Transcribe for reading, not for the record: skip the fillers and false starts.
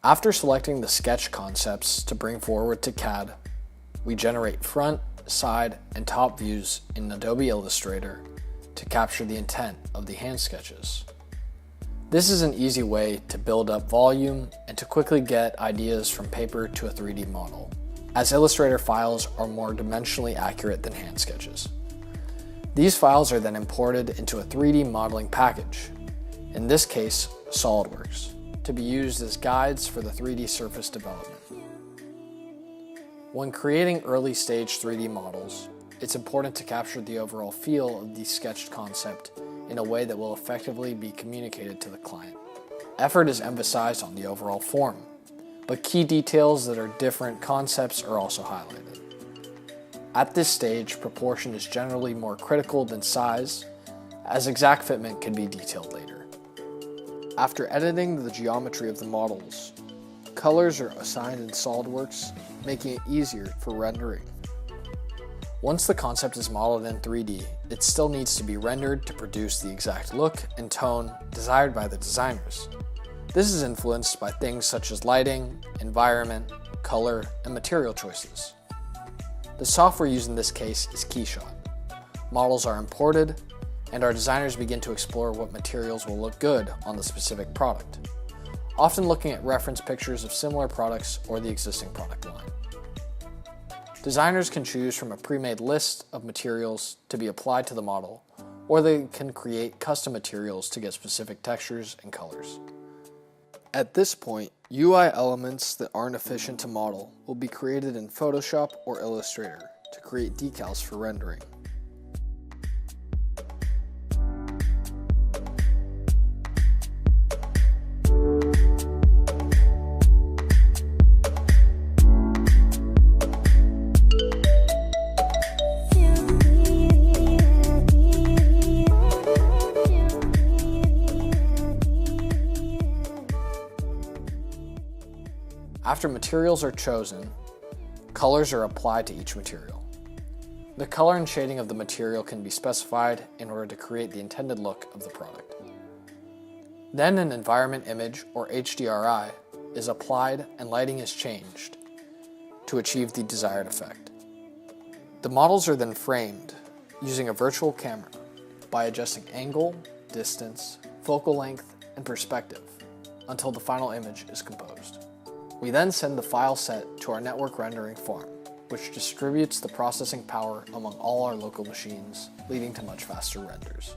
After selecting the sketch concepts to bring forward to CAD, we generate front, side, and top views in Adobe Illustrator to capture the intent of the hand sketches. This is an easy way to build up volume and to quickly get ideas from paper to a 3D model, as Illustrator files are more dimensionally accurate than hand sketches. These files are then imported into a 3D modeling package, in this case SOLIDWORKS, to be used as guides for the 3D surface development. When creating early stage 3D models, it's important to capture the overall feel of the sketched concept in a way that will effectively be communicated to the client. Effort is emphasized on the overall form, but key details that are different concepts are also highlighted. At this stage, proportion is generally more critical than size, as exact fitment can be detailed later. After editing the geometry of the models, colors are assigned in SOLIDWORKS, making it easier for rendering. Once the concept is modeled in 3D, it still needs to be rendered to produce the exact look and tone desired by the designers. This is influenced by things such as lighting, environment, color, and material choices. The software used in this case is KeyShot. Models are imported, and our designers begin to explore what materials will look good on the specific product, often looking at reference pictures of similar products or the existing product line. Designers can choose from a pre-made list of materials to be applied to the model, or they can create custom materials to get specific textures and colors. At this point, UI elements that aren't efficient to model will be created in Photoshop or Illustrator to create decals for rendering. After materials are chosen, colors are applied to each material. The color and shading of the material can be specified in order to create the intended look of the product. Then an environment image, or HDRI, is applied and lighting is changed to achieve the desired effect. The models are then framed using a virtual camera by adjusting angle, distance, focal length, and perspective until the final image is composed. We then send the file set to our network rendering farm, which distributes the processing power among all our local machines, leading to much faster renders.